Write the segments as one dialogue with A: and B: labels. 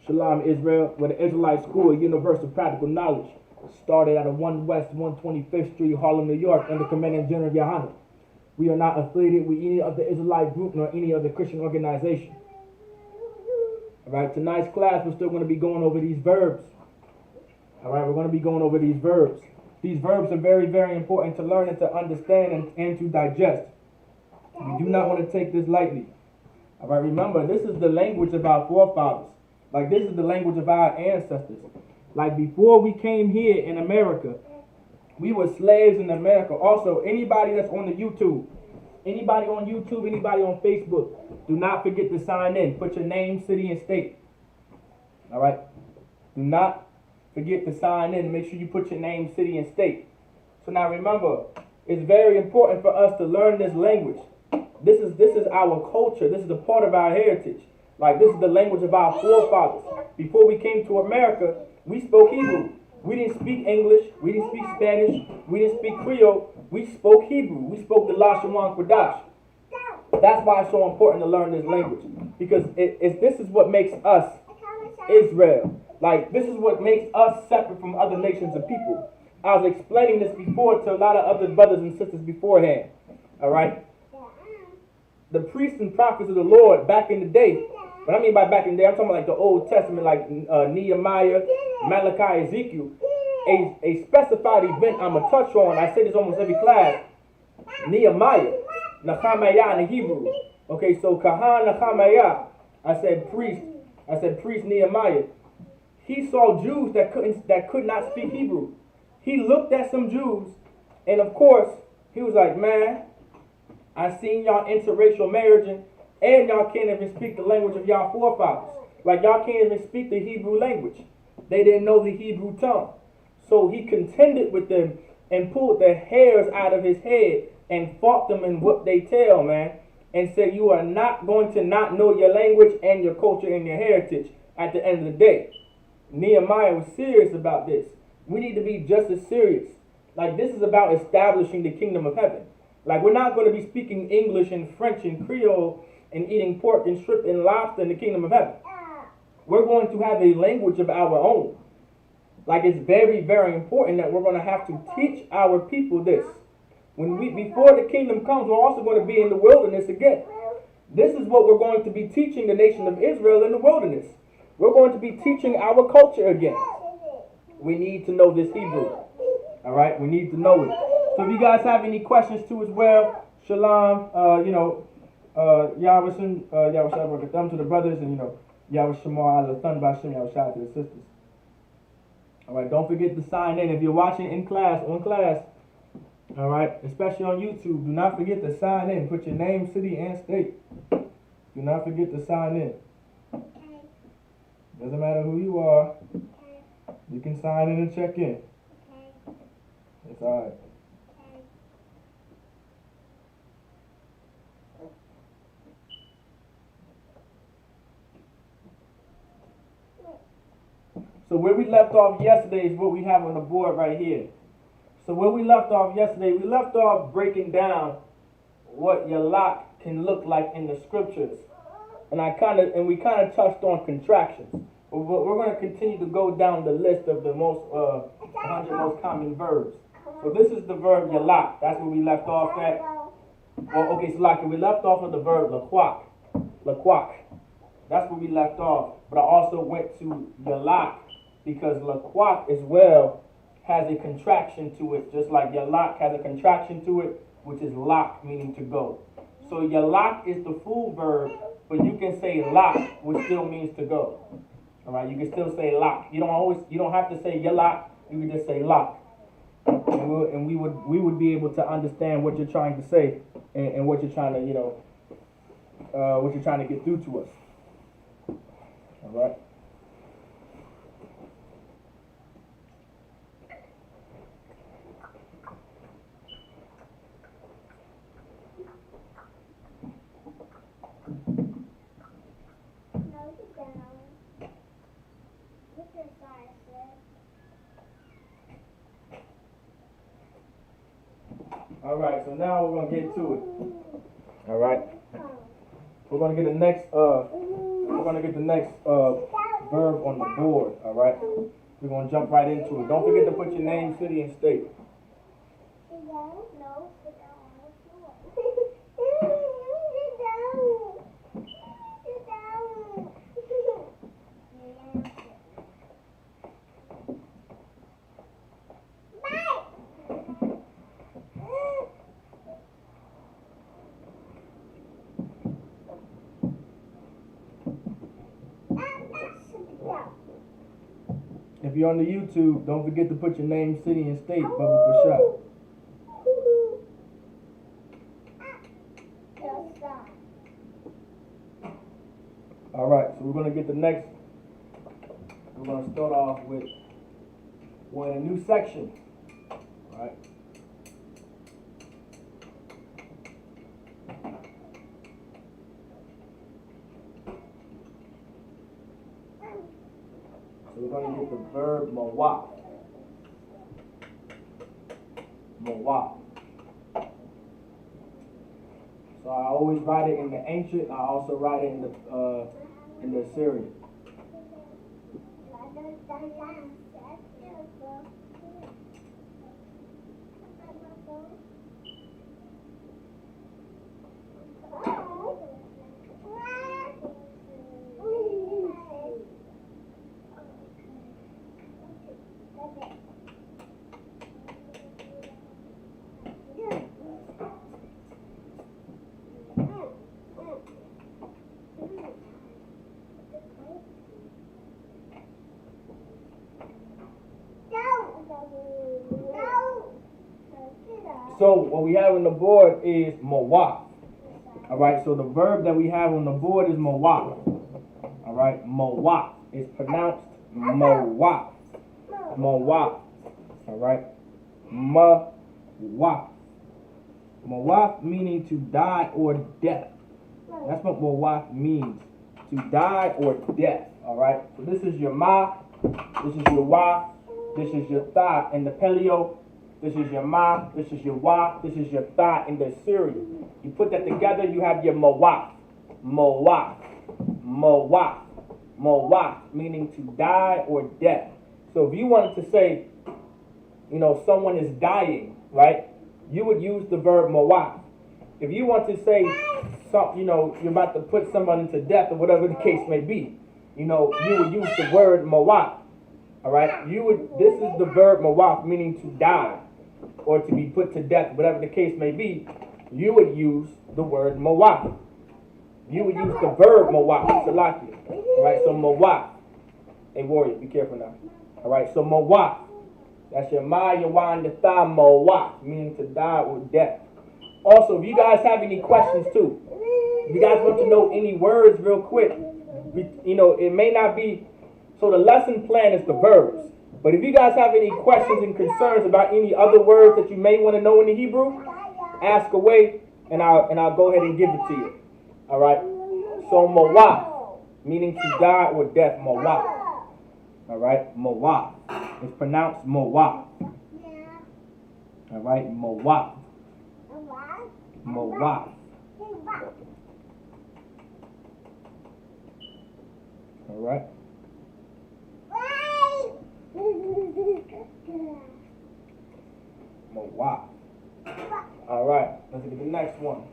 A: Shalom, Israel, where the Israelite School of Universal Practical Knowledge started at a 1 West 125th Street, Harlem, New York, under Commandant General Yohanan. We are not affiliated with any other Israelite group nor any other Christian organization. All right, tonight's class, we're still going to be going over these verbs. All right, we're going to be going over these verbs. These verbs are very, very important to learn and to understand and to digest. We do not want to take this lightly. All right, remember, this is the language of our forefathers. Like, this is the language of our ancestors. Like, before we came here in America, we were slaves in America. Also, anybody that's on the YouTube, anybody on YouTube, anybody on Facebook, do not forget to sign in. Put your name, city, and state. All right? Do not forget to sign in. Make sure you put your name, city, and state. So now remember, it's very important for us to learn this language. This is our culture. This is a part of our heritage. Like, this is the language of our forefathers. Before we came to America, we spoke Hebrew. We didn't speak English. We didn't speak Spanish. We didn't speak Creole. We spoke Hebrew. We spoke the Lashawan, Qadash. That's why it's so important to learn this language. Because this is what makes us Israel. Like, this is what makes us separate from other nations and people. I was explaining this before to a lot of other brothers and sisters beforehand. All right? The priests and prophets of the Lord back in the day, what I mean by back in the day, I'm talking about like the Old Testament, like Nehemiah, Malachi, Ezekiel. A specified event I'm going to touch on, I say this almost every class, Nehemiah, Nehemiah in the Hebrew. Okay, so Kahan Nehemiah, I said priest Nehemiah. He saw Jews that could not speak Hebrew. He looked at some Jews, and of course, he was like, man, I seen y'all interracial marriaging, and y'all can't even speak the language of y'all forefathers. Like, y'all can't even speak the Hebrew language. They didn't know the Hebrew tongue. So he contended with them and pulled the hairs out of his head and fought them and whooped their tail, man, and said, you are not going to not know your language and your culture and your heritage at the end of the day. Nehemiah was serious about this. We need to be just as serious. Like, this is about establishing the kingdom of heaven. Like, we're not going to be speaking English and French and Creole and eating pork and shrimp and lobster in the kingdom of heaven. We're going to have a language of our own. Like, it's very, very important that we're going to have to teach our people this. Before the kingdom comes, we're also going to be in the wilderness again. This is what we're going to be teaching the nation of Israel in the wilderness. We're going to be teaching our culture again. We need to know this Hebrew. All right? We need to know it. So if you guys have any questions too as well, shalom, Yahweh Shem, to the brothers, and, Yahweh Shemar Allah Thun Bashem, Yahweh Shah to the sisters. All right, don't forget to sign in. If you're watching in class, on class, all right, especially on YouTube, do not forget to sign in. Put your name, city, and state. Do not forget to sign in. Doesn't matter who you are. You can sign in and check in. It's all right. So where we left off yesterday is what we have on the board right here. So where we left off yesterday, we left off breaking down what Yalak can look like in the scriptures. And we kind of touched on contractions. But we're going to continue to go down the list of the 100 most common verbs. So this is the verb Yalak. That's where we left off at. Well, okay, so like we left off with the verb laquak. Laquak. That's where we left off. But I also went to Yalak, because laquak as well has a contraction to it, just like yalak has a contraction to it, which is lak, meaning to go. So yalak is the full verb, but you can say lak, which still means to go. All right, you can still say lak. You don't have to say yalak. You can just say lak, and we would be able to understand what you're trying to say and what you're trying to what you're trying to get through to us. All right. All right, so now we're gonna get to it. All right, we're gonna get the next verb on the board, all right? We're going to jump right into it. Don't forget to put your name, city, and state. If you're on the YouTube, don't forget to put your name, city, and state, Bubba for shot. All right, so we're going to get the next. We're going to start off with, we're in a new section, all right? So we're going to get the verb mawaf. Mawaf. So I always write it in the ancient. I also write it in the Assyrian. So what we have on the board is mawaf. All right, so the verb that we have on the board is mawaf. All right, mawaf is pronounced mawaf. Mawaf. All right, mawaf. Mawaf meaning to die or death. That's what mawaf means, to die or death. All right, so this is your ma, this is your wa, this is your tha in the paleo. This is your ma, this is your wa, this is your tha in the Assyrian. You put that together, you have your mawaf. Mawaf. Mawaf. Mawaf, meaning to die or death. So if you wanted to say, you know, someone is dying, right? You would use the verb mawaf. If you want to say, you know, you're about to put someone to death or whatever the case may be, you know, you would use the word mawaf. All right? This is the verb mawaf, meaning to die or to be put to death, whatever the case may be. You would use the word mawaf. You would use the verb mawaf, salaki. All right, so mawaf. Hey, warrior, be careful now. All right, so mawaf. That's your ma, your wa, and your tha, mawaf, meaning to die or death. Also, if you guys have any questions too, if you guys want to know any words real quick, you know, it may not be, so the lesson plan is the verbs. But if you guys have any questions and concerns about any other words that you may want to know in the Hebrew, ask away, and I'll go ahead and give it to you. All right. So mawaf, meaning to die or death. Mawaf. All right. Mawaf. It's pronounced mawaf. All right. Mawaf. Mawaf. All right. Mawaf. All right, let's get the next one.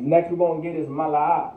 A: Next we're going to get is mala'ah.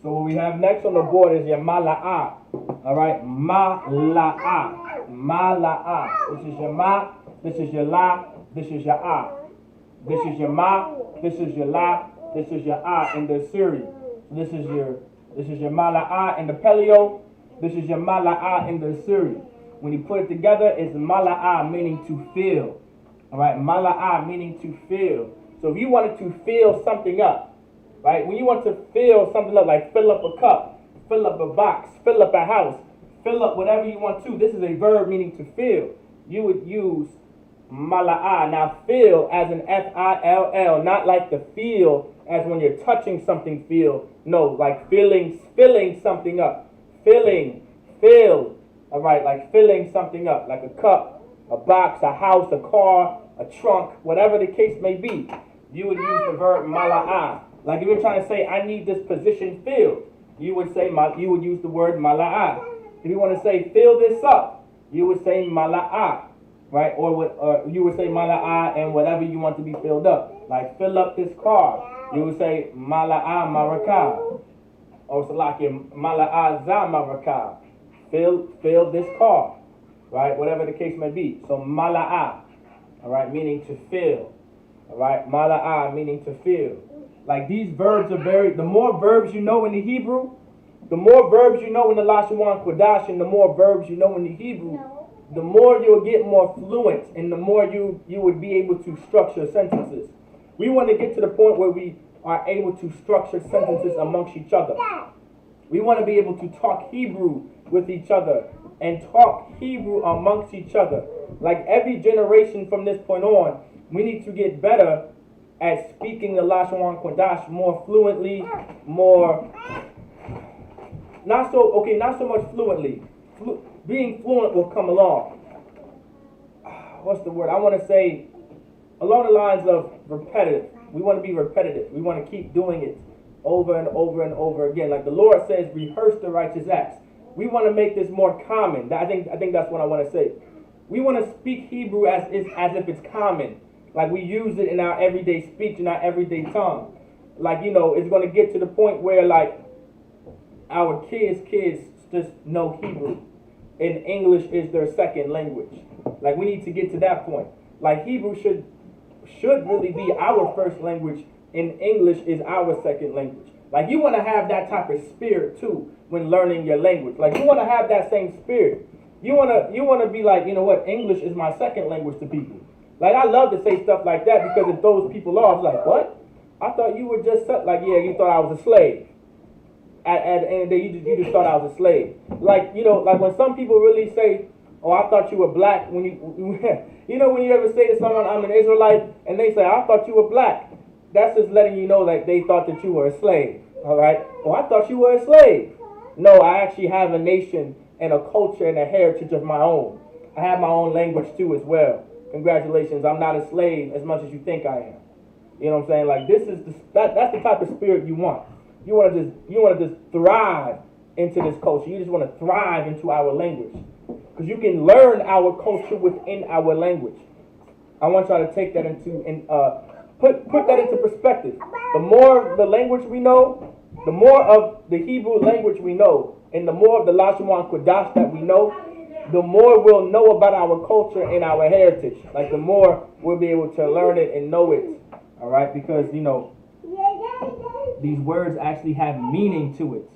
A: So what we have next on the board is your mala'a. All right, mala'a, mala'a. This is your ma. This is your la. This is your ah. This is your ma. This is your la. This is your ah in the series. This is your mala'a in the paleo. This is your mala'a in the series. When you put it together, it's mala'a meaning to feel. All right, mala'a meaning to feel. So if you wanted to fill something up, right? When you want to fill something up, like fill up a cup, fill up a box, fill up a house, fill up whatever you want to. This is a verb meaning to fill. You would use mala'a. Now fill as in F-I-L-L, not like the feel as when you're touching something feel. No, like filling something up. Filling, fill. All right, like filling something up, like a cup, a box, a house, a car, a trunk, whatever the case may be. You would use the verb mala'a. Like if you're trying to say, I need this position filled, you would use the word mala'a. If you want to say, fill this up, you would say mala'a, right? Or you would say mala'a and whatever you want to be filled up. Like fill up this car, you would say mala'a maraka. Or salaki mala'a za maraka. Fill this car, right? Whatever the case may be. So mala'a, all right, meaning to fill. All right, mala'a meaning to fill. Like these verbs are the more verbs you know in the Hebrew, the more verbs you know in the Lashawan Qadash, and the more verbs you know in the Hebrew, the more you'll get more fluent, and the more you would be able to structure sentences. We want to get to the point where we are able to structure sentences amongst each other. We want to be able to talk Hebrew with each other and talk Hebrew amongst each other. Like every generation from this point on, we need to get better at speaking the Lashawan Qadash more fluently, not so much fluently. Being fluent will come along. What's the word? I want to say along the lines of repetitive. We want to be repetitive. We want to keep doing it over and over and over again. Like the Lord says, rehearse the righteous acts. We want to make this more common. I think that's what I want to say. We want to speak Hebrew as if it's common. Like we use it in our everyday speech, in our everyday tongue. Like, it's going to get to the point where like our kids just know Hebrew and English is their second language. Like we need to get to that point. Like Hebrew should really be our first language and English is our second language. Like you want to have that type of spirit too when learning your language. Like you want to have that same spirit. You want to be like, you know what, English is my second language to people. Like I love to say stuff like that because it throws people off. Like, what? I thought you were just like, yeah, you thought I was a slave. At the end of the day, you just thought I was a slave. Like, like when some people really say, oh, I thought you were black. When when you ever say to someone, I'm an Israelite, and they say, I thought you were black. That's just letting you know that they thought that you were a slave. All right? Oh, I thought you were a slave. No, I actually have a nation and a culture and a heritage of my own. I have my own language too as well. Congratulations, I'm not a slave as much as you think I am. You know what I'm saying? Like that's the type of spirit you want. You want to just thrive into this culture. You just want to thrive into our language. Because you can learn our culture within our language. I want y'all to take that put that into perspective. The more of the language we know, the more of the Hebrew language we know, and the more of the Lashawan Qadash that we know, the more we'll know about our culture and our heritage. Like the more we'll be able to learn it and know it. All right, because these words actually have meaning to it.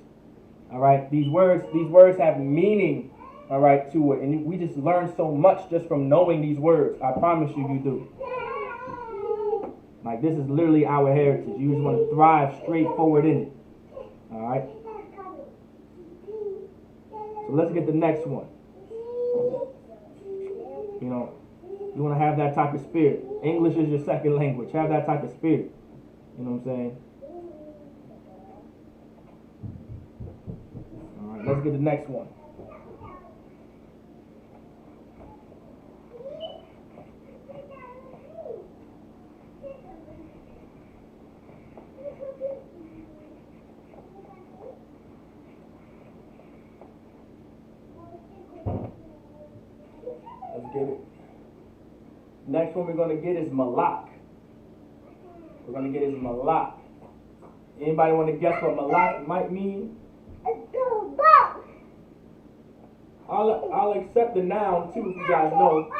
A: All right, these words have meaning. All right, to it, and we just learn so much just from knowing these words. I promise you do. Like this is literally our heritage. You just want to thrive straight forward in it. All right. So let's get the next one. You want to have that type of spirit. English is your second language. Have that type of spirit. You know what I'm saying? All right, let's get the next one. Let's get it. Next one we're going to get is malak. We're going to get is malak. Anybody want to guess what malak might mean? I'll accept the noun too, if you guys know,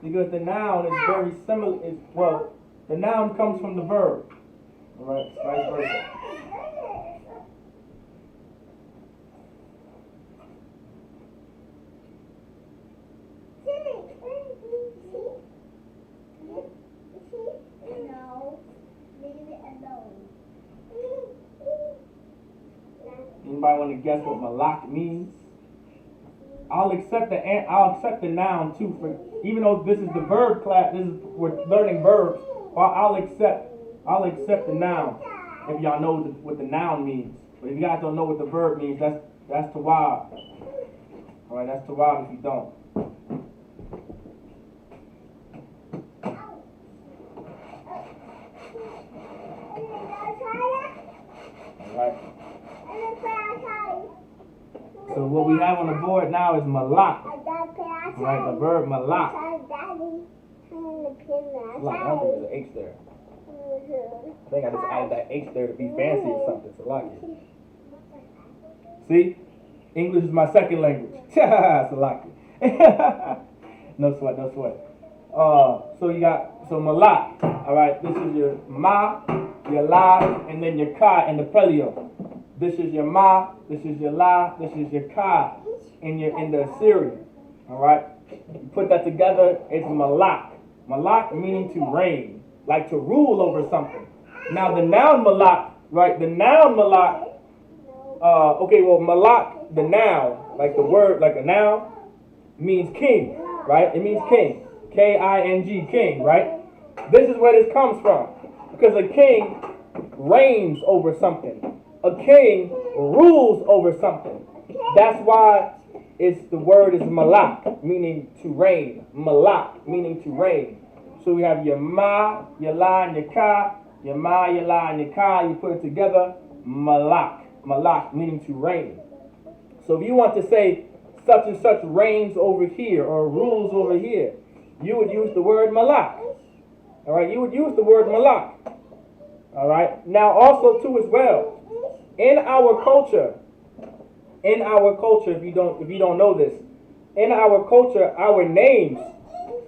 A: because the noun is very similar. Well, the noun comes from the verb. All right, vice versa. Anybody want to guess what malak means? I'll accept the noun too, for even though this is the verb class. We're learning verbs. I'll accept the noun if y'all know what the noun means. But if you guys don't know what the verb means, that's tawab. All right, that's tawab if you don't. All right. So what we have on the board now is malak. Right, the verb malak. I don't think there's an H there. I think I just added that H there to be fancy or something. Salaki. See? English is my second language. Salaki. No sweat, no sweat. So malak. Alright, this is your ma, your la, and then your ka and the pelio. This is your ma, this is your la, this is your ka in the Assyrian. Alright? You put that together, it's malak. Malak meaning to reign, like to rule over something. Now the noun malak, right? The noun malak, malak, the noun, like the word, like a noun, means king, right? It means king. K-I-N-G, king, right? This is where this comes from. Because a king reigns over something. A king rules over something. That's why the word is malak, meaning to reign. Malak, meaning to reign. So we have your ma, your la, and your ka. Your ma, your la, and your ka. You put it together, malak. Malak, meaning to reign. So if you want to say such and such reigns over here or rules over here, you would use the word malak. All right, you would use the word malak. All right. Now also too as well, in our culture, if you don't know this, in our culture, our names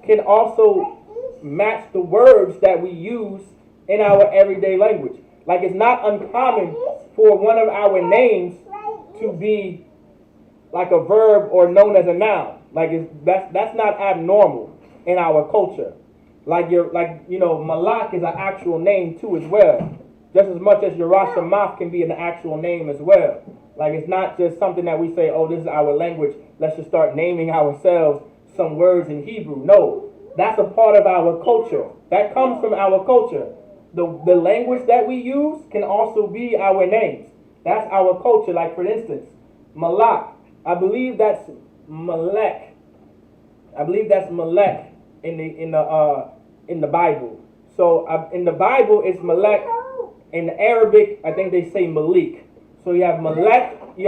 A: can also match the words that we use in our everyday language. Like it's not uncommon for one of our names to be like a verb or known as a noun. Like that's not abnormal in our culture. Like malak is an actual name too as well. Just as much as your Rosh Hashanah can be an actual name as well. Like it's not just something that we say, oh, this is our language, let's just start naming ourselves some words in Hebrew. No, that's a part of our culture. That comes from our culture. The language that we use can also be our names. That's our culture. Like for instance, malak. I believe that's malek. I believe that's malek in the Bible. So in the Bible it's malek. In Arabic, I think they say malik. So you have malek in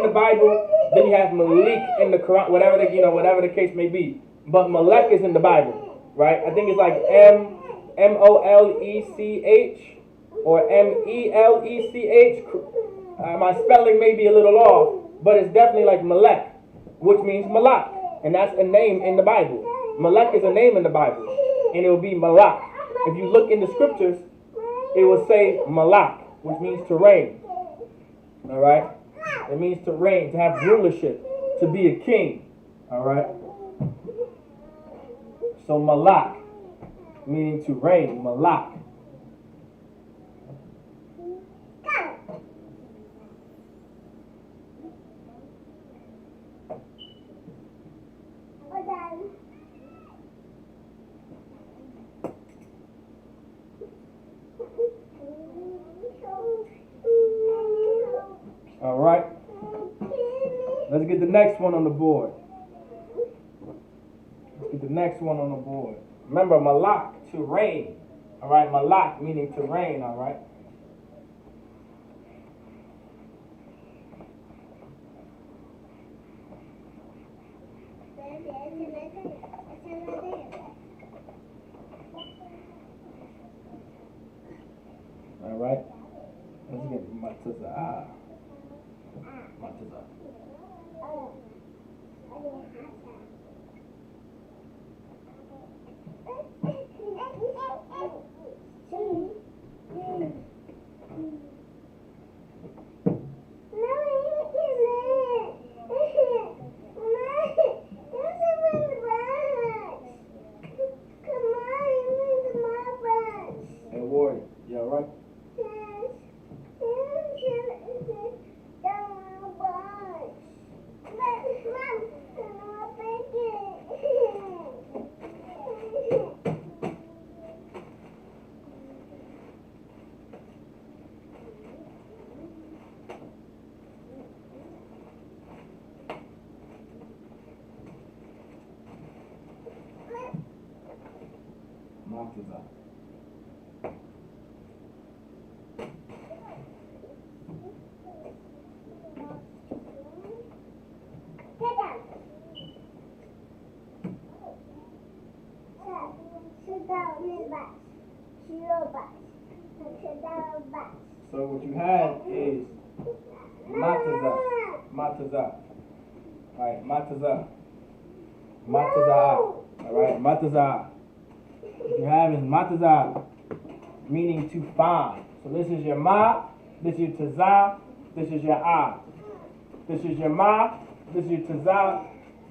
A: the Bible, then you have malik in the Quran, whatever the case may be. But malek is in the Bible, right? I think it's like M-O-L-E-C-H or M-E-L-E-C-H. My spelling may be a little off, but it's definitely like malek, which means malak, and that's a name in the Bible. Malek is a name in the Bible, and it will be malak. If you look in the scriptures, it will say malak, which means to reign. All right? It means to reign, to have rulership, to be a king. All right? So malak, meaning to reign, malak. All right. Let's get the next one on the board. Remember, malak, to reign. All right, malak meaning to reign. All right. All right. Let's get mataza. Mataza. Hey, Ward, you alright? Mataza. So what you have is mataza. Mataza. Alright, mataza. Mataza. Alright, mataza. What you have is mataza, meaning to find. So this is your ma, this is your taza, this is your ah. This is your ma, this is your taza,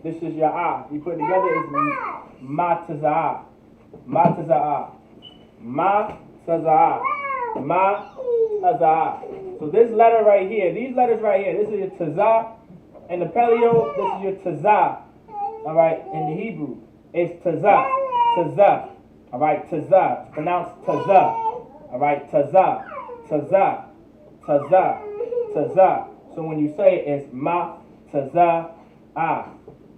A: this is your ah. You put it together is mataza. Mataza. Ma taza. Ma taza. So this letter right here, these letters right here, this is your taza. In the paleo, this is your taza. Alright, in the Hebrew, it's taza. Taza. Alright, taza. It's pronounced taza. Alright, taza. Taza. Taza. Taza. So when you say it, it's ma taza ah.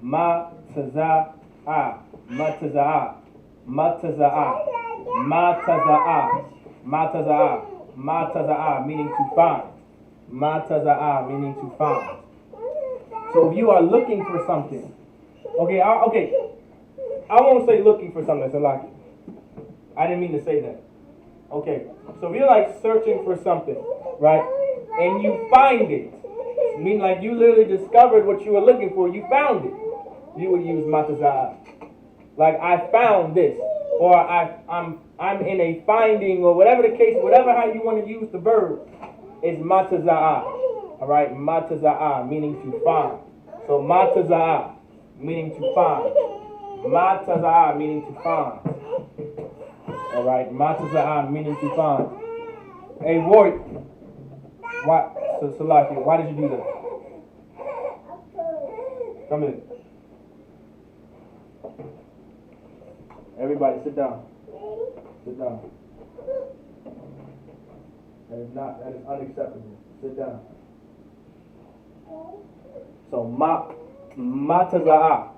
A: Ma taza ah. Ma taza ah. Ma taza ah. Ma taza ah. Ma taza ah. Ma taza ah, meaning to find. Ma taza ah, meaning to find. So if you are looking for something, okay, I won't say looking for something, so like, I didn't mean to say that. Okay, so if you're like searching for something, right, and you find it, mean like you literally discovered what you were looking for, you found it, you would use mataza'a. Like, I found this, or I'm in a finding, or whatever the case, whatever how you want to use the verb, is mataza'a. Alright, mataza'a, meaning to find. So mataza'a, meaning to find. Mataza'a, meaning to find. Alright, mataza'a, meaning to find. Hey, Ward, why, so Salaki, why did you do that? Come in. Everybody, sit down. Sit down. That is unacceptable. Sit down. So mataza'a,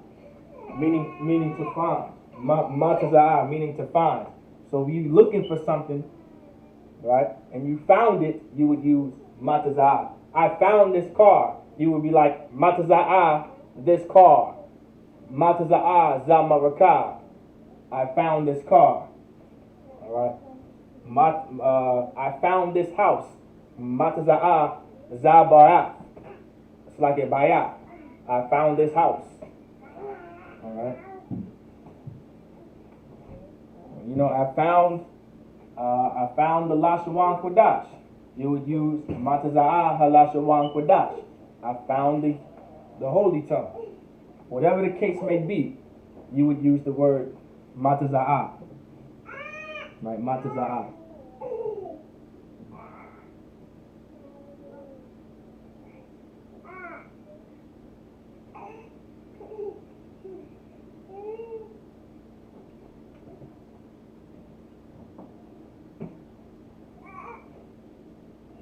A: meaning to find. Mataza'a, meaning to find. So if you're looking for something, right, and you found it, you would use mataza'a. I found this car. You would be like mataza'a, this car. Mataza'a zamaraka. I found this car. All right. I found this house. Mataza'a zabara. It's like a baya. I found this house. All right. You know, I found the Lashawan Qadash. You would use mataza'a halashawan Qadash. I found the holy tongue. Whatever the case may be, you would use the word mataza'a. Right, mataza'a.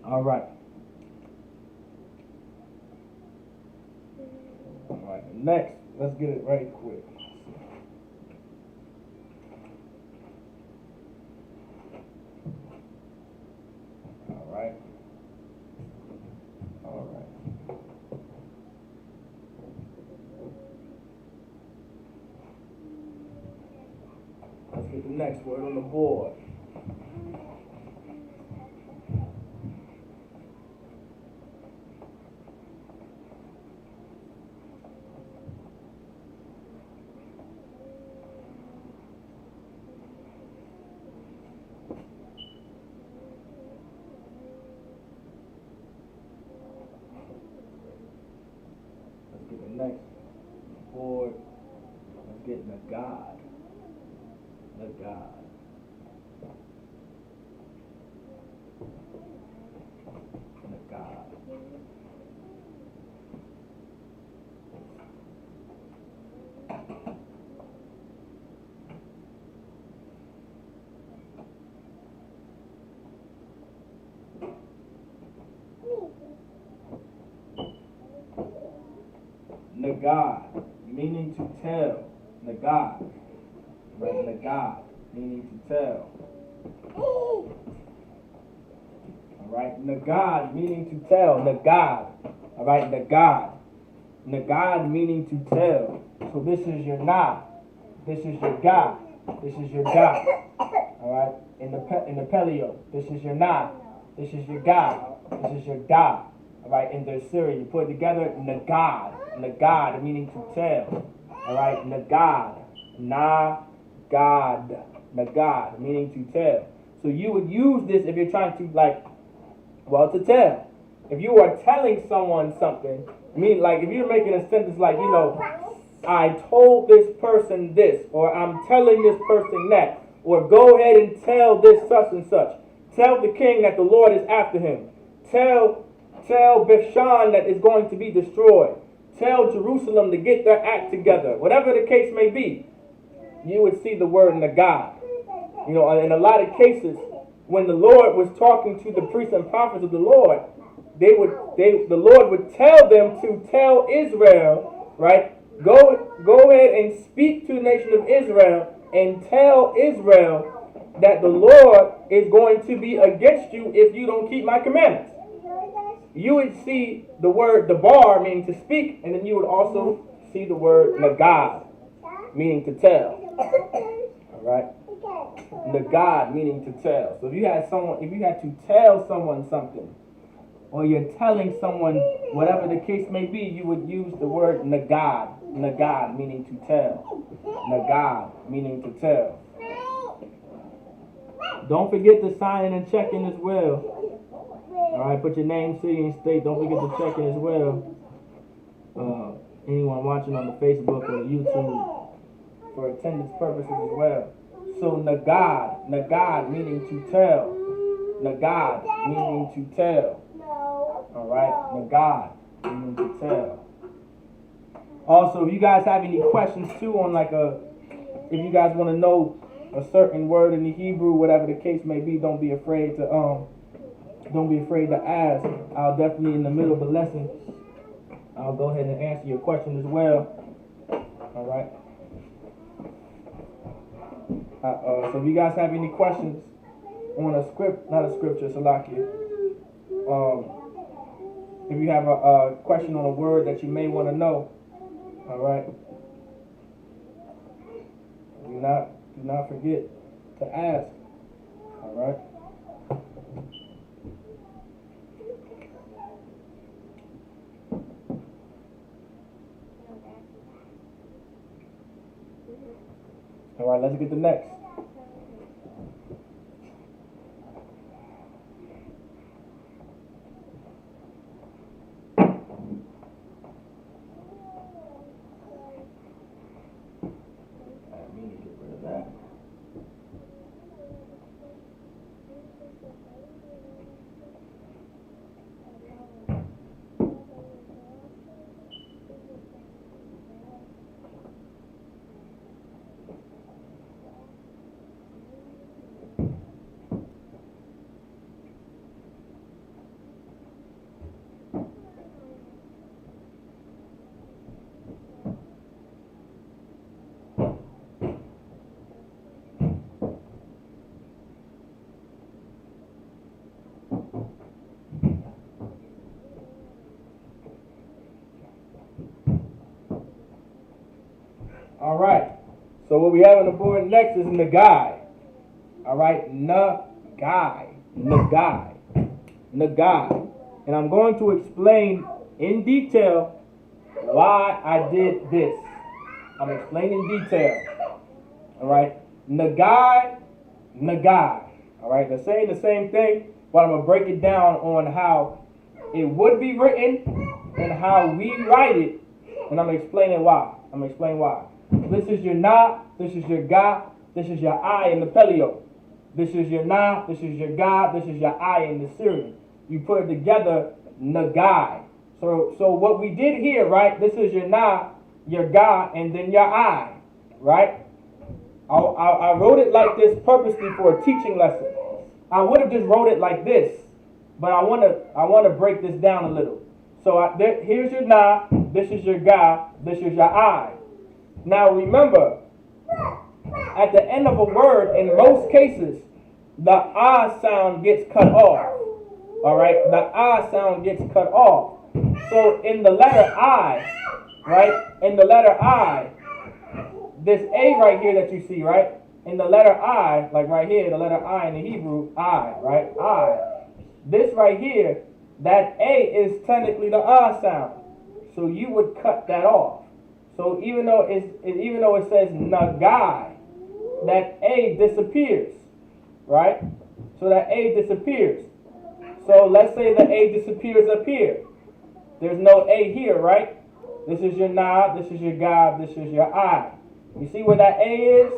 A: All right. All right. Next, let's get it right quick. All right. All right. Let's get the next word on the board. next board. Let's get Nagad. Nagad. Nagad. Nagad, meaning to tell. Nagad. Right? Nagad, meaning to tell. Alright? Nagad, meaning to tell. Nagad. Alright? Nagad. Nagad, meaning to tell. So this is your na. This is your ga. This is your ga. Alright? In the paleo, this is your na. This is your ga. This is your da. Alright? In their Syria, you put it together, Nagad. Nagad, meaning to tell. Alright? Nagad. Na-God. Nagad, meaning to tell. So you would use this if you're trying to, to tell. If you are telling someone something, if you're making a sentence like, I told this person this, or I'm telling this person that, or go ahead and tell this such and such. Tell the king that the Lord is after him. Tell Bethshan that is going to be destroyed. Tell Jerusalem to get their act together. Whatever the case may be, you would see the word Nagad. In a lot of cases, when the Lord was talking to the priests and prophets of the Lord, the Lord would tell them to tell Israel, right? Go ahead and speak to the nation of Israel and tell Israel that the Lord is going to be against you if you don't keep my commandments. You would see the word debar, meaning to speak, and then you would also see the word Nagad, meaning to tell. Alright? Nagad, meaning to tell. So if you had to tell someone something, or you're telling someone whatever the case may be, you would use the word Nagad. Nagad, meaning to tell. Nagad, meaning to tell. Don't forget to sign in and check in as well. Alright, put your name, city, and state. Don't forget to check in as well. Anyone watching on the Facebook or YouTube for attendance purposes as well. So Nagad meaning to tell. Nagad meaning to tell. Alright, Nagad meaning to tell. Also, if you guys have any questions too on if you guys want to know a certain word in the Hebrew, whatever the case may be, don't be afraid to ask. I'll definitely, in the middle of the lesson, I'll go ahead and answer your question as well. All right. So if you guys have any questions on a scripture, Salakia, if you have a question on a word that you may want to know, all right, do not forget to ask. All right. All right, let's get the next. We need to get rid of that. All right. So what we have on the board next is Nagai. All right. Nagai. Nagai. Nagai. And I'm going to explain in detail why I did this. I'm explaining in detail. All right. Nagai. Nagai. All right. They're saying the same thing, but I'm going to break it down on how it would be written and how we write it And I'm explaining why. This is your na, this is your ga, this is your I in the Paleo. This is your na, this is your ga, this is your I in the Syrian. You put it together, nagai. So what we did here, right? This is your na, your ga, and then your I, right? I wrote it like this purposely for a teaching lesson. I would have just wrote it like this, but I want to break this down a little. So here's your na, this is your ga, this is your I. Now remember, at the end of a word, in most cases, the I sound gets cut off. All right, the I sound gets cut off. So in the letter I, right? In the letter I, this A right here that you see, right? In the letter I, like right here, the letter I in the Hebrew, I, right? I. This right here, that A is technically the I sound. So you would cut that off. So even though it says nagai, that A disappears, right? So that A disappears. So let's say the A disappears up here. There's no A here, right? This is your na, this is your ga, this is your I. You see where that A is?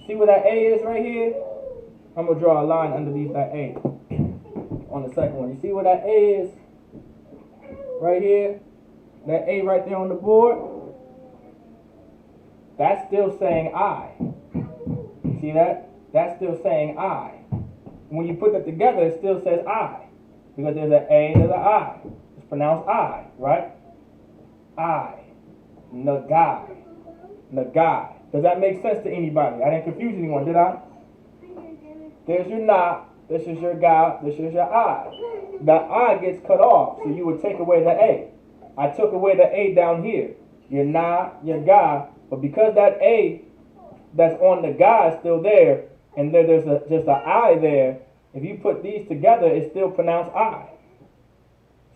A: See where that A is right here? I'm going to draw a line underneath that A on the second one. You see where that A is? Right here? That A right there on the board? That's still saying I. You see that? That's still saying I. When you put that together, it still says I. Because there's an A and there's an I. It's pronounced I, right? I. Nagai. Nagai. Does that make sense to anybody? I didn't confuse anyone, did I? There's your na, this is your ga, this is your I. The I gets cut off, so you would take away the A. I took away the A down here. Your na, your ga, but because that A that's on the ga is still there, and there's just an I there, if you put these together, it's still pronounced I.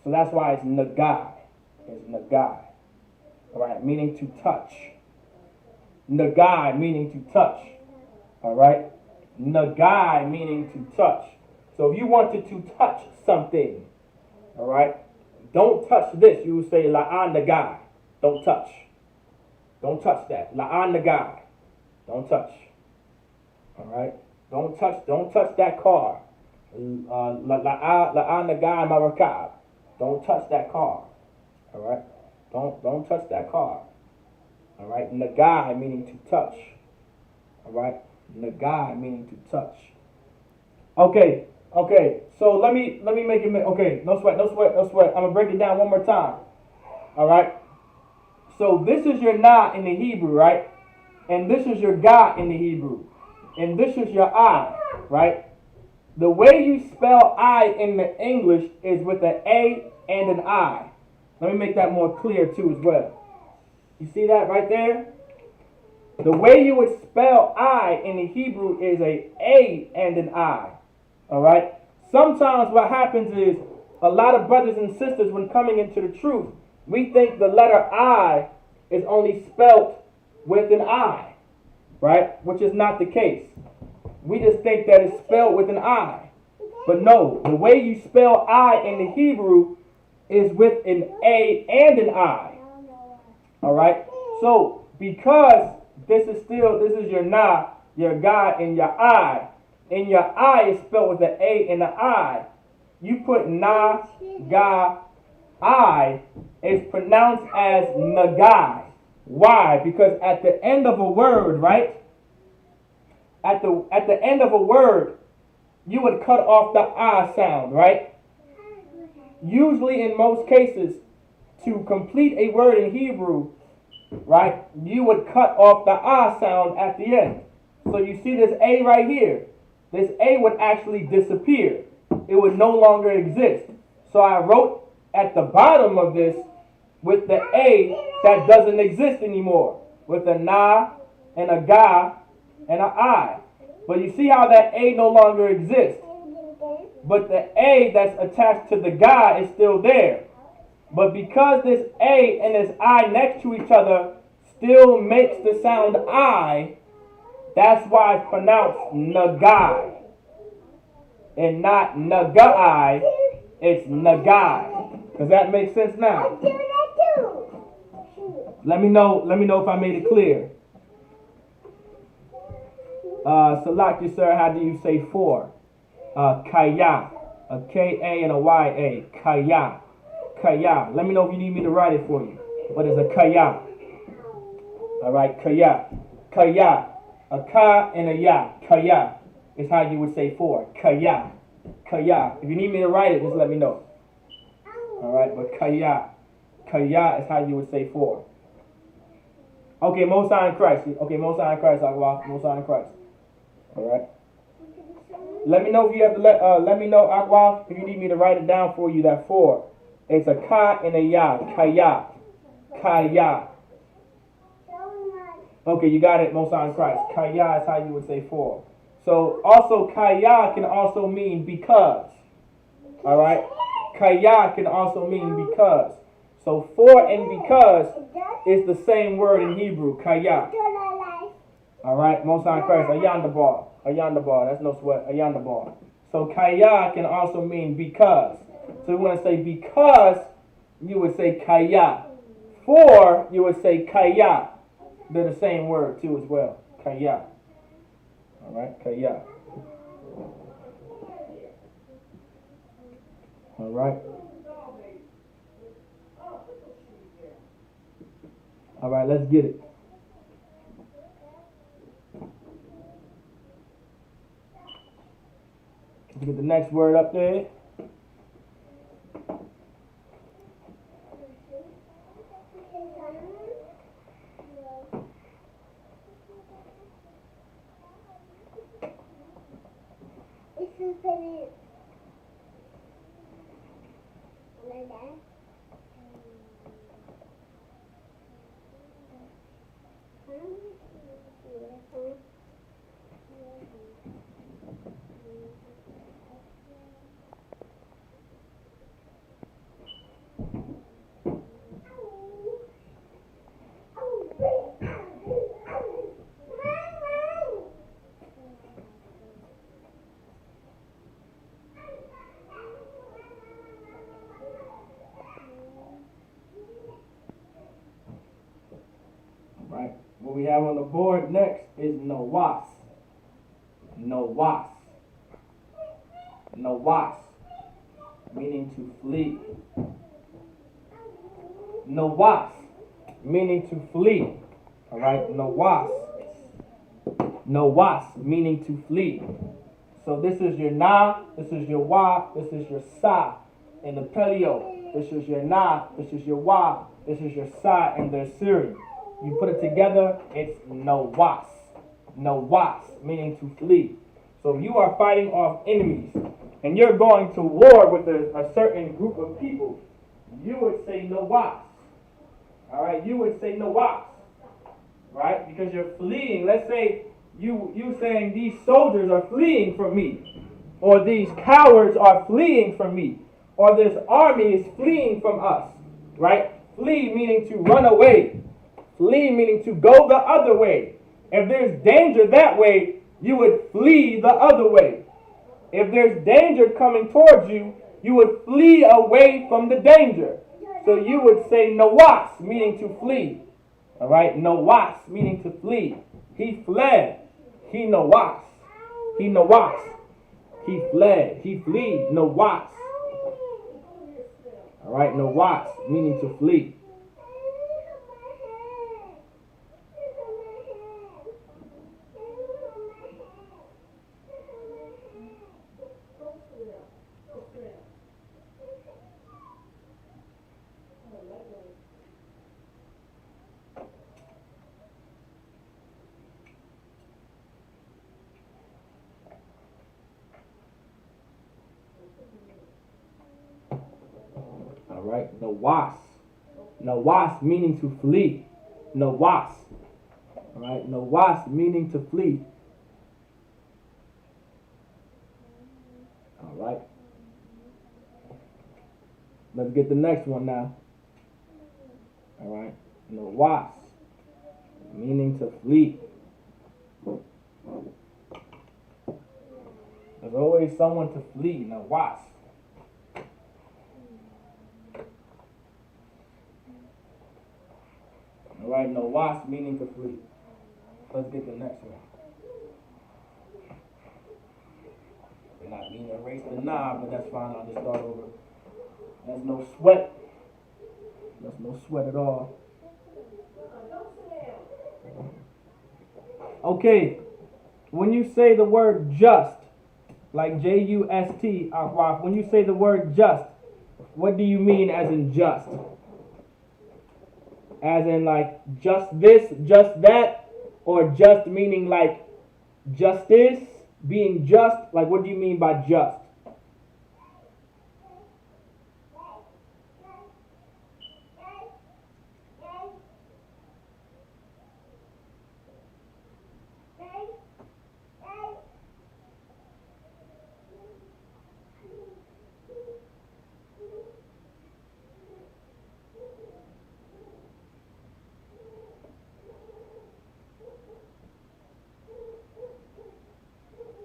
A: So that's why it's nagai. It's nagai. Alright, meaning to touch. Nagai meaning to touch. Alright? Nagai meaning to touch. So if you wanted to touch something, alright, don't touch this. You would say la'an nagai. Don't touch. Don't touch that. La'an nagai. Don't touch. Alright? Don't touch that car. La'an nagai marakab. Don't touch that car. Alright? Don't touch that car. Alright? Nagai meaning to touch. Alright? Nagai meaning to touch. Okay. So let me make it. Okay, no sweat. I'm gonna break it down one more time. Alright? So this is your na in the Hebrew, right? And this is your ga in the Hebrew. And this is your I, right? The way you spell I in the English is with an A and an I. Let me make that more clear too as well. You see that right there? The way you would spell I in the Hebrew is A and an I. Alright? Sometimes what happens is a lot of brothers and sisters, when coming into the truth, we think the letter I is only spelt with an I. Right? Which is not the case. We just think that it's spelled with an I. But no, the way you spell I in the Hebrew is with an A and an I. Alright? So, because this is your na, your ga, and your I. And your I is spelled with an A and an I. You put na, ga, I. It's pronounced as nagai. Why? Because at the end of a word, right? At the end of a word, you would cut off the I sound, right? Usually in most cases, to complete a word in Hebrew, right, you would cut off the I sound at the end. So you see this A right here. This A would actually disappear. It would no longer exist. So I wrote at the bottom of this with the A that doesn't exist anymore. With a na and a ga and an I. But you see how that A no longer exists. But the A that's attached to the ga is still there. But because this A and this I next to each other still makes the sound I, that's why it's pronounced nagai. And not nagai, it's nagai. Does that make sense now? Let me know if I made it clear. Salaki, sir, how do you say for? Kaya. A K-A and a Y-A. Kaya. Kaya. Let me know if you need me to write it for you. What is a kaya? Alright, kaya. Kaya. A ka and a ya. Kaya is how you would say for. Kaya. Kaya. If you need me to write it, just let me know. Alright, but kaya. Kaya is how you would say for. Okay, Most High in Christ. Okay, Most High in Christ, Akwa. Most High in Christ. Alright. Let me know if you have to let me know, Akwa, if you need me to write it down for you, that for. It's a ka and a ya. Kaya. Kaya. Okay, you got it, Most High in Christ. Kaya is how you would say for. So, also, kaya can also mean because. Alright? Kaya can also mean because. So, for and because is the same word in Hebrew, kaya. Alright, Most High in Christ, ayanda bar. Ayanda bar, that's no sweat, ayanda bar. So, kaya can also mean because. So, we want to say because, you would say kaya. For, you would say kaya. They're the same word too as well. Kaya. Alright, kaya. Alright. Alright, let's get it. Let's get the next word up there. Right. What we have on the board next is nawas. Nawas. Nawas. Meaning to flee. Nawas. Meaning to flee. Alright. Nawas. Nawas. Meaning to flee. So this is your na. This is your wa. This is your sa. In the paleo. This is your na. This is your wa. This is your sa in their Syrian. You put it together, it's nawas. Nawas, meaning to flee. So if you are fighting off enemies, and you're going to war with a certain group of people, you would say nawas. Alright, you would say nawas. Right? Because you're fleeing. Let's say you saying these soldiers are fleeing from me. Or these cowards are fleeing from me. Or this army is fleeing from us. Right? Flee meaning to run away. Flee meaning to go the other way. If there's danger that way, you would flee the other way. If there's danger coming towards you, you would flee away from the danger. So you would say nawas, meaning to flee. Alright, nawas, meaning to flee. He fled. He nawas. He nawas. He fled. He flee. Nawas. Alright, nawas, meaning to flee. Alright, nawas. Nawas meaning to flee. Nawas. Alright, nawas meaning to flee. Alright. Let's get the next one now. Alright, nawas meaning to flee. There's always someone to flee. Nawas. right, no, was meaning complete. Let's get the next one. We're not meaning to erase the knob, but that's fine. I'll just start over. That's no sweat. That's no sweat at all. Okay, when you say the word just, like J-U-S-T, when you say the word just, what do you mean as in just? As in like just this, just that, or just meaning like justice, being just? Like what do you mean by just?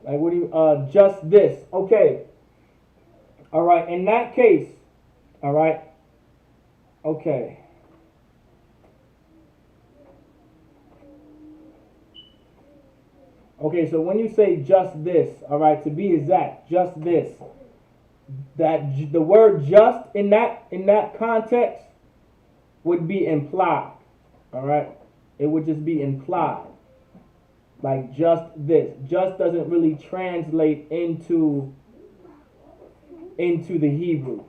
A: Like what do you, just this. Okay. All right, in that case, all right, okay. Okay, so when you say just this, all right, to be exact, just this, that the word just in that context would be implied, all right? It would just be implied. Like just this. Just doesn't really translate into the Hebrew.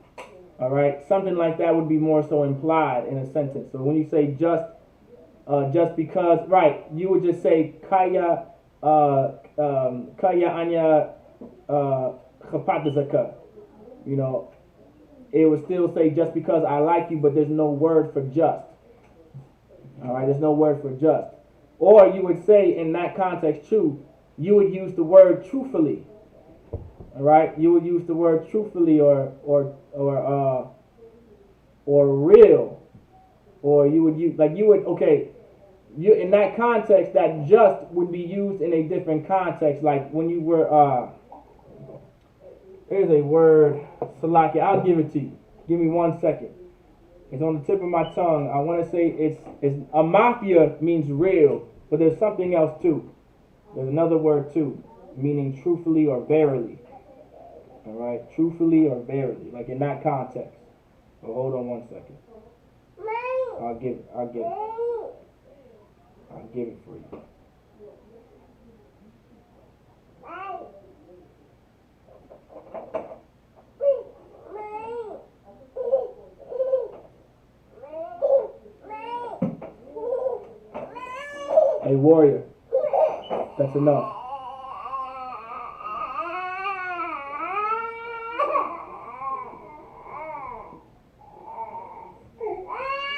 A: All right? Something like that would be more so implied in a sentence. So when you say just because, right, you would just say kaya anya chapatazaka. You know, it would still say just because I like you, but there's no word for just. All right? There's no word for just. Or you would say in that context too, you would use the word truthfully. All right, you would use the word truthfully or real, or you would use you in that context that just would be used in a different context. Like when you were here's a word, Salaki. I'll give it to you. Give me 1 second. It's on the tip of my tongue. I want to say it's a mafia means real, but there's something else too. There's another word too, meaning truthfully or verily. All right, truthfully or verily, like in that context. So hold on 1 second. I'll give it for you. Hey, warrior. That's enough.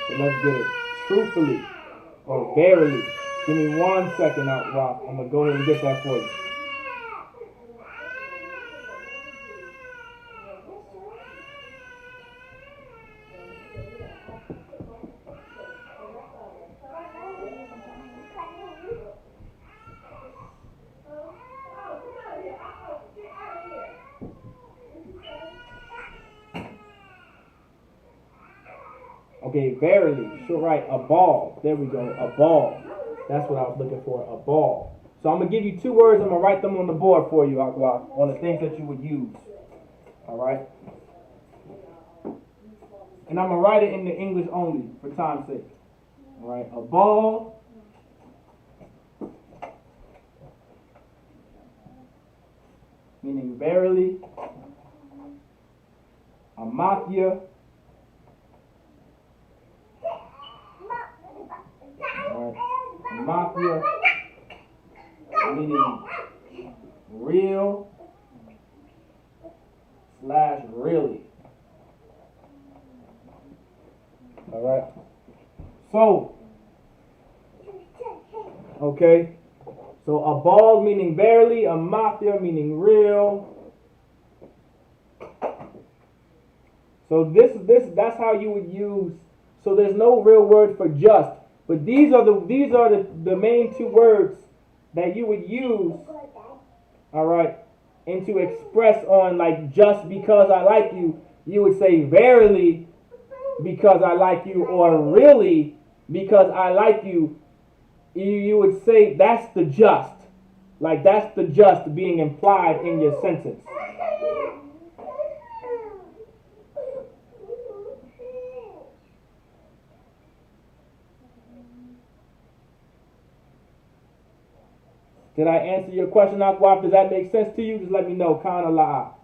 A: So let's get it. Truthfully or verily. Give me 1 second out, Rob. I'm going to go ahead and get that for you. Okay, verily. Sure, right. A ball. There we go. A ball. That's what I was looking for. A ball. So I'm going to give you 2 words. I'm going to write them on the board for you, Aqua, on the things that you would use. All right? And I'm going to write it in the English only for time's sake. All right? A ball. Meaning verily. A mafia. Mafia, meaning real / really. All right. So, okay. So a ball meaning verily, a mafia meaning real. So that's how you would use. So there's no real word for just. But these are the main 2 words that you would use, all right, and to express on like just because I like you would say verily because I like you, or really because I like you, you would say that's the just. Like that's the just being implied in your sentence. Did I answer your question, Akwaf? Does that make sense to you? Just let me know. Khan or La'a.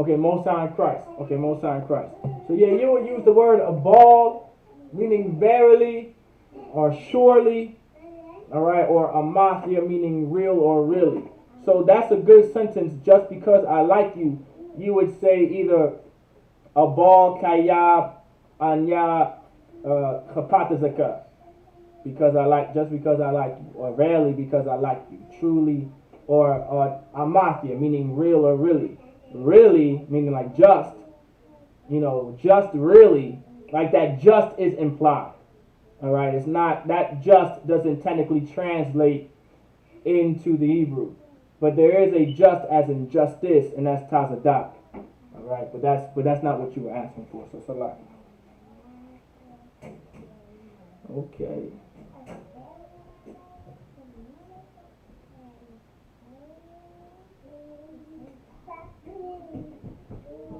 A: Okay, Most High in Christ. Okay, Most High in Christ. So yeah, you would use the word abal, meaning verily or surely, all right, or amathia, meaning real or really. So that's a good sentence. Just because I like you, you would say either abal kaya anya chapatazaka, because I like, just because I like you, or rarely because I like you, truly, or amathia, meaning real or really. Really, meaning like just, just really, like that just is implied. All right, it's not, that just doesn't technically translate into the Hebrew. But there is a just as in justice, and that's tazadak. All right, but that's not what you were asking for, so salah. Okay.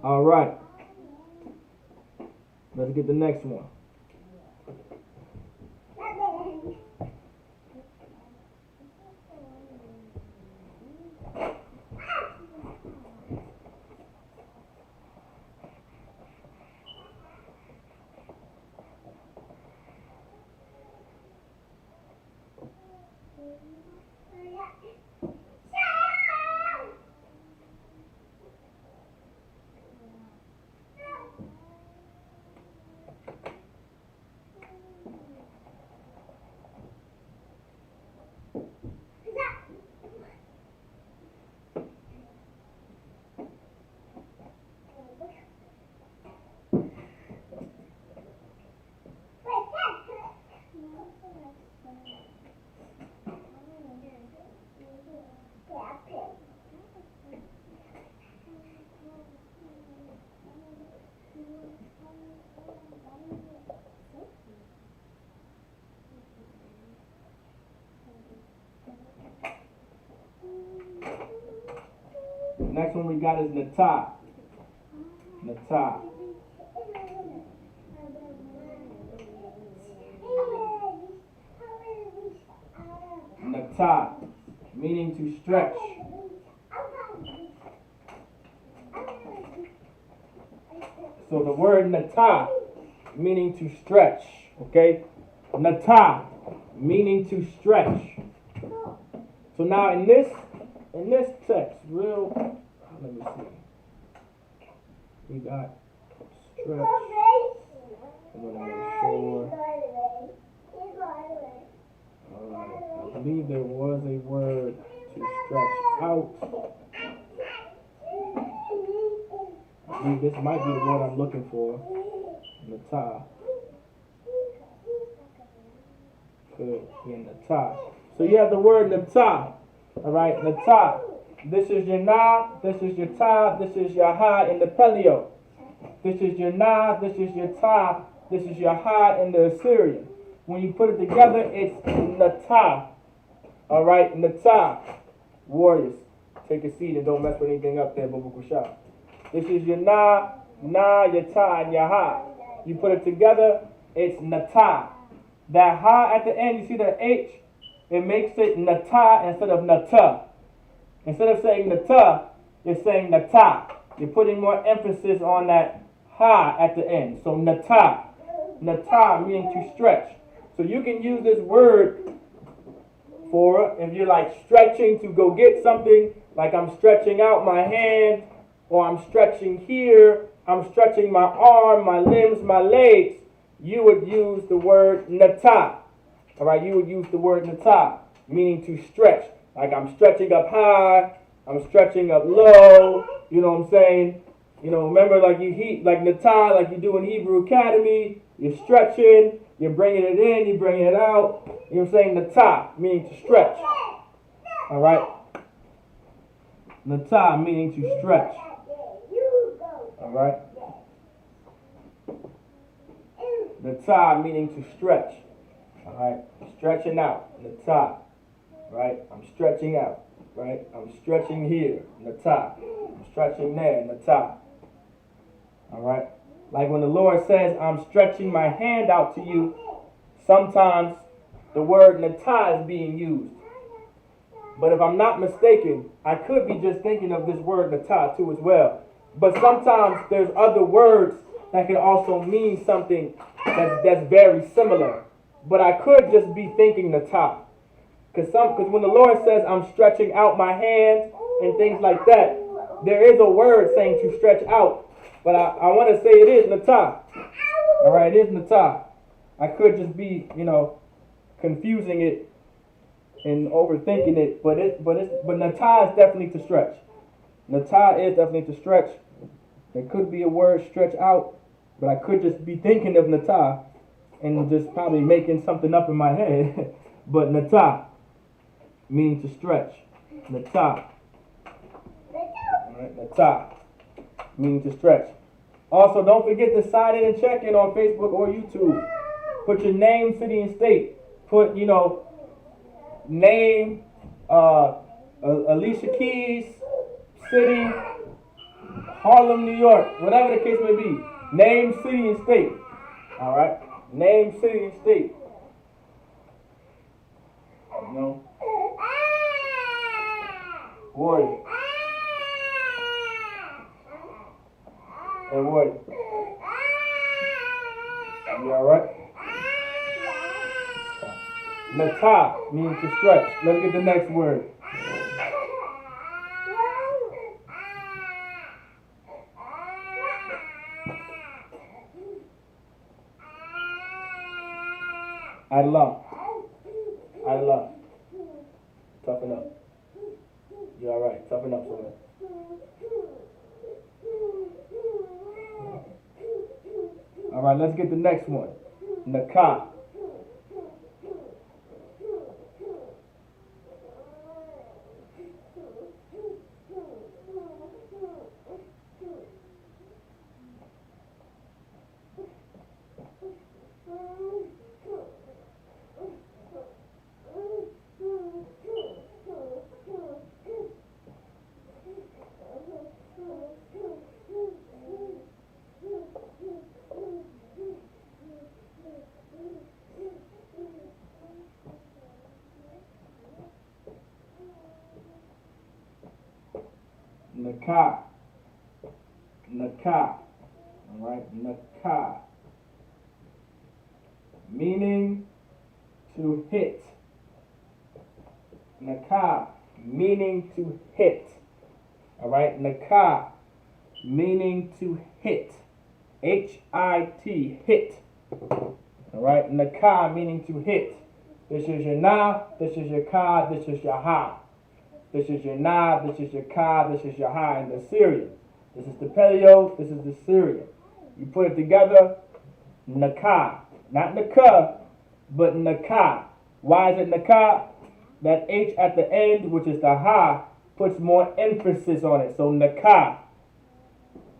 A: All right. Let's get the next one. Next one we got is Natah. Natah. Natah, meaning to stretch. So the word Natah, meaning to stretch. Okay? Natah, meaning to stretch. So now in this text, let me see. We got stretch. I'm gonna make sure. Alright, I believe there was a word to stretch out. I believe this might be the word I'm looking for. Natah. Could be Natah. So you have the word Natah. Alright, Natah. This is your na, this is your ta, this is your ha in the Paleo. This is your na, this is your ta, this is your ha in the Assyrian. When you put it together, it's Natah. Alright, Natah. Warriors, take a seat and don't mess with anything up there, Babu Kusha. This is your na, your ta, and your ha. You put it together, it's Natah. That ha at the end, you see that H? It makes it Natah instead of Natah. Instead of saying Natah, you're saying Natah. You're putting more emphasis on that ha at the end. So Natah. Natah meaning to stretch. So you can use this word for if you're like stretching to go get something, like I'm stretching out my hand, or I'm stretching here, I'm stretching my arm, my limbs, my legs. You would use the word Natah. all right, you would use the word natah, meaning to stretch. Like I'm stretching up high, I'm stretching up low, you know what I'm saying? You know, remember like like natah, like you do in Hebrew Academy, you're stretching, you're bringing it in, you're bringing it out. You know what I'm saying? Natah, meaning to stretch. All right? Natah, meaning to stretch. All right? Natah, meaning to stretch. All right? Stretching out. Natah. Right? I'm stretching out. Right? I'm stretching here. Natah. I'm stretching there. Natah. All right? Like when the Lord says, I'm stretching my hand out to you, sometimes the word natah is being used. But if I'm not mistaken, I could be just thinking of this word natah too as well. But sometimes there's other words that can also mean something that's very similar. But I could just be thinking natah. Because when the Lord says I'm stretching out my hand and things like that, there is a word saying to stretch out. But I want to say it is natah. All right, it is natah. I could just be, confusing it and overthinking it, but natah is definitely to stretch. Natah is definitely to stretch. There could be a word stretch out, but I could just be thinking of natah and just probably making something up in my head. But natah meaning to stretch. Natah. All right, natah meaning to stretch. Also, don't forget to sign in and check in on Facebook or YouTube. Put your name, city, and state. Put, name, Alicia Keys, city, Harlem, New York, whatever the case may be. Name, city, and state. All right? Name, city, and state. Word. And word. You all right? Natah means to stretch. Let's get the next word. Adlam. Toughen up. You all right? Toughen up, son. All right, let's get the next one. Nakah. Nakah. All right, nakah. Meaning to hit. Nakah, meaning to hit. All right, nakah, meaning to hit. H-I-T, hit. All right, nakah, meaning to hit. This is your na, this is your ka, this is your ha. This is your na, this is your ka, this is your ha in the Syrian. This is the Paleo, this is the Syrian. You put it together, nakah. Not nakah, but nakah. Why is it nakah? That H at the end, which is the ha, puts more emphasis on it. So nakah.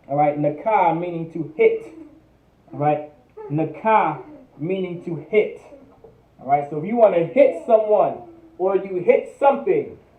A: All right, nakah meaning to hit. All right, nakah meaning to hit. All right, so if you want to hit someone or you hit something,